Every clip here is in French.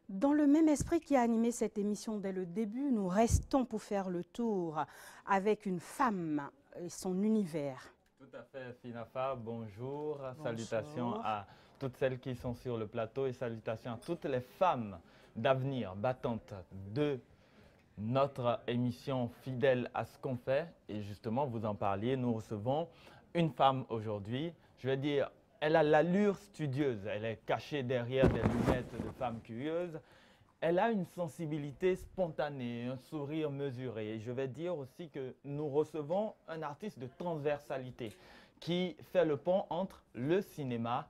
Dans le même esprit qui a animé cette émission dès le début, nous restons pour faire le tour avec une femme et son univers. Tout à fait, Finafa, bonjour. Bonjour. Salutations à toutes celles qui sont sur le plateau et salutations à toutes les femmes d'avenir battantes de notre émission Fidèle à ce qu'on fait. Et justement, vous en parliez, nous recevons une femme aujourd'hui. Je vais dire, elle a l'allure studieuse, elle est cachée derrière des lunettes de femme curieuse. Elle a une sensibilité spontanée, un sourire mesuré. Et je vais dire aussi que nous recevons un artiste de transversalité qui fait le pont entre le cinéma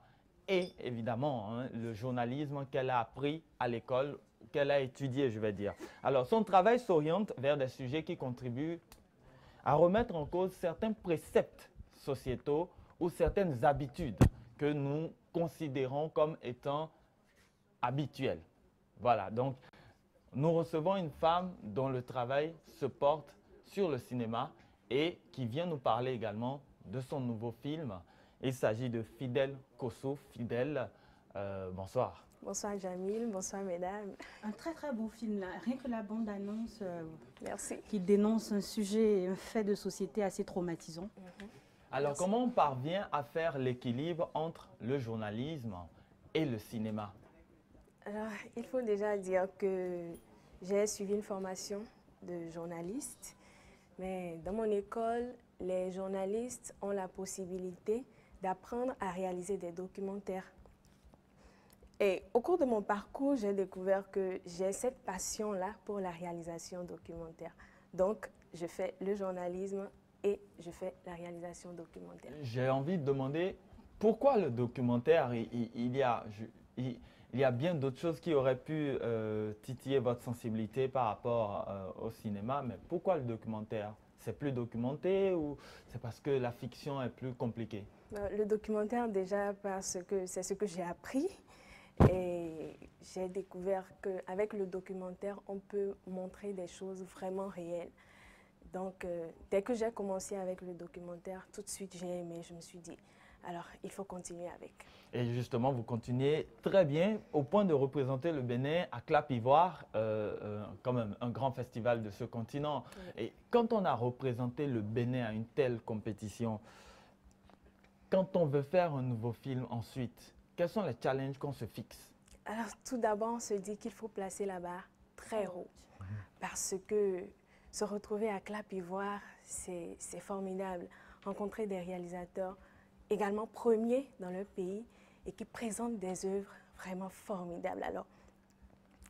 et évidemment le journalisme qu'elle a appris à l'école, qu'elle a étudié, je vais dire. Alors, son travail s'oriente vers des sujets qui contribuent à remettre en cause certains préceptes sociétaux ou certaines habitudes que nous considérons comme étant habituelles. Voilà, donc nous recevons une femme dont le travail se porte sur le cinéma et qui vient nous parler également de son nouveau film. Il s'agit de Fidèle Kosso. Fidèle, bonsoir. Bonsoir Jamil, bonsoir mesdames. Un très beau film là, rien que la bande-annonce Merci. qui dénonce un sujet, un fait de société assez traumatisant. Alors Merci. comment on parvient à faire l'équilibre entre le journalisme et le cinéma? Alors, il faut déjà dire que j'ai suivi une formation de journaliste, mais dans mon école, les journalistes ont la possibilité d'apprendre à réaliser des documentaires. Et au cours de mon parcours, j'ai découvert que j'ai cette passion-là pour la réalisation documentaire. Donc, je fais le journalisme et je fais la réalisation documentaire. J'ai envie de demander pourquoi le documentaire, il y a bien d'autres choses qui auraient pu titiller votre sensibilité par rapport au cinéma, mais pourquoi le documentaire? C'est plus documenté ou c'est parce que la fiction est plus compliquée? Le documentaire déjà parce que c'est ce que j'ai appris et j'ai découvert qu'avec le documentaire, on peut montrer des choses vraiment réelles. Donc, dès que j'ai commencé avec le documentaire, tout de suite j'ai aimé, je me suis dit, alors il faut continuer avec. Et justement, vous continuez très bien au point de représenter le Bénin à Clap-Ivoire, comme un grand festival de ce continent. Oui. Et quand on a représenté le Bénin à une telle compétition, quand on veut faire un nouveau film ensuite, quels sont les challenges qu'on se fixe? Alors, tout d'abord, on se dit qu'il faut placer la barre très haut parce que se retrouver à Clap-Ivoire, c'est formidable. Rencontrer des réalisateurs également premiers dans leur pays et qui présentent des œuvres vraiment formidables. Alors,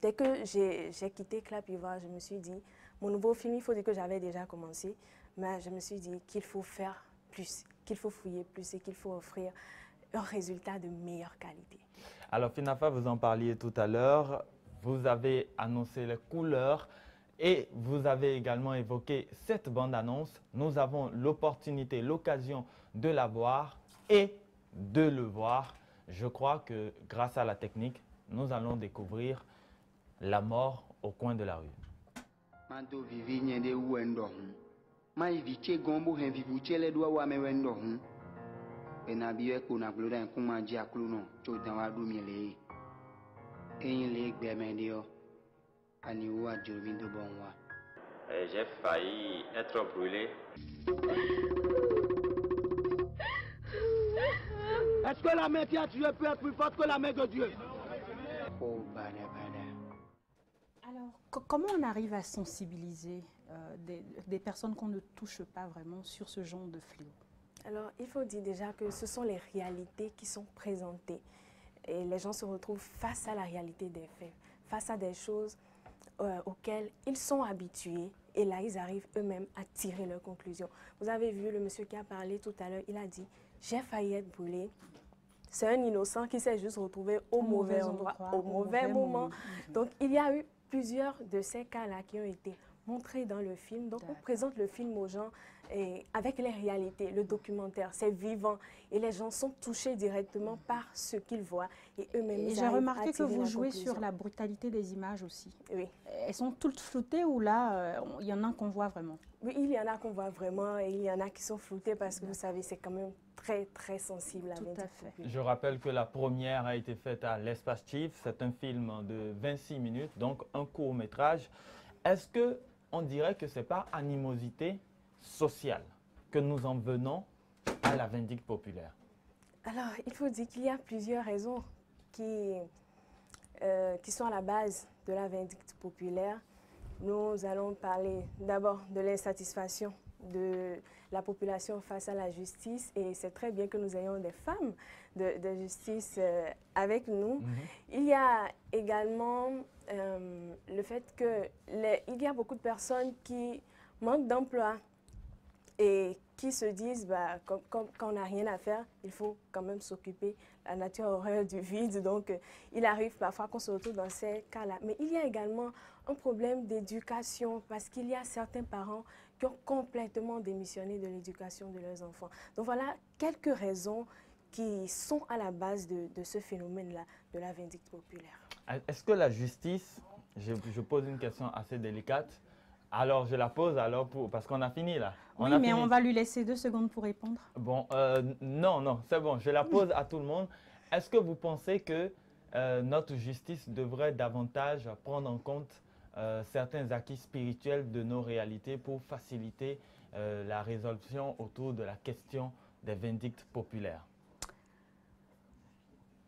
dès que j'ai quitté Clap-Ivoire, je me suis dit, mon nouveau film, il faut dire que j'avais déjà commencé, mais je me suis dit qu'il faut faire plus, qu'il faut fouiller plus et qu'il faut offrir un résultat de meilleure qualité. Alors Finafa, vous en parliez tout à l'heure, vous avez annoncé les couleurs et vous avez également évoqué cette bande-annonce. Nous avons l'opportunité, l'occasion de la voir et de le voir. Je crois que grâce à la technique, nous allons découvrir la mort au coin de la rue. Manto vivi nyende uendo hun. Ma iviche gombo hen vivuche le doa wa me wendo hun. Ena biwe ko na gloda en kuma ji aklu no cho dan wa du mi le. Eyin le gbe me dio. Ani wa jomi do bon wa. J'ai failli être brûlé. Est-ce que la main qui a tué peut être plus forte que la main de Dieu? Oh bada bada. Alors, comment on arrive à sensibiliser des personnes qu'on ne touche pas vraiment sur ce genre de fléau? Alors, il faut dire déjà que ce sont les réalités qui sont présentées. Et les gens se retrouvent face à la réalité des faits, face à des choses auxquelles ils sont habitués. Et là, ils arrivent eux-mêmes à tirer leurs conclusions. Vous avez vu le monsieur qui a parlé tout à l'heure, il a dit « j'ai failli être brûlé ». C'est un innocent qui s'est juste retrouvé au mauvais endroit, au mauvais moment. Donc, il y a eu plusieurs de ces cas-là qui ont été montrés dans le film. Donc, on présente le film aux gens et avec les réalités, le documentaire, c'est vivant et les gens sont touchés directement par ce qu'ils voient et eux-mêmes. Et j'ai remarqué que vous jouez sur la brutalité des images aussi. Oui. Elles sont toutes floutées ou là, il y en a qu'on voit vraiment? Oui, il y en a qu'on voit vraiment et il y en a qui sont floutées parce que vous savez, c'est quand même très sensible. Tout à fait. Je rappelle que la première a été faite à l'Espace Chief. C'est un film de 26 minutes, donc un court-métrage. Est-ce qu'on dirait que ce n'est pas animosité sociale que nous en venons à la vindicte populaire? Alors, il faut dire qu'il y a plusieurs raisons qui sont à la base de la vindicte populaire. Nous allons parler d'abord de l'insatisfaction de la population face à la justice et c'est très bien que nous ayons des femmes de justice avec nous. Il y a également le fait qu'il y a beaucoup de personnes qui manquent d'emploi et qui se disent, bah, quand on n'a rien à faire, il faut quand même s'occuper. La nature horreur du vide, donc il arrive parfois qu'on se retrouve dans ces cas-là. Mais il y a également un problème d'éducation parce qu'il y a certains parents qui ont complètement démissionné de l'éducation de leurs enfants. Donc voilà quelques raisons qui sont à la base de ce phénomène-là, de la vindicte populaire. Est-ce que la justice, je pose une question assez délicate, alors je la pose parce qu'on a fini là. Oui, mais on va lui laisser 2 secondes pour répondre. Bon, non, c'est bon, je la pose à tout le monde. Est-ce que vous pensez que notre justice devrait davantage prendre en compte certains acquis spirituels de nos réalités pour faciliter la résolution autour de la question des vindictes populaires?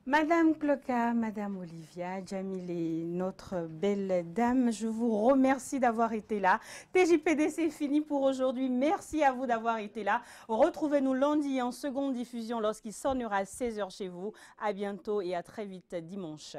Madame Cloka, Madame Olivia, Djamilé, notre belle dame, je vous remercie d'avoir été là. TJPD, c'est fini pour aujourd'hui. Merci à vous d'avoir été là. Retrouvez-nous lundi en seconde diffusion lorsqu'il sonnera à 16 h chez vous. À bientôt et à très vite dimanche.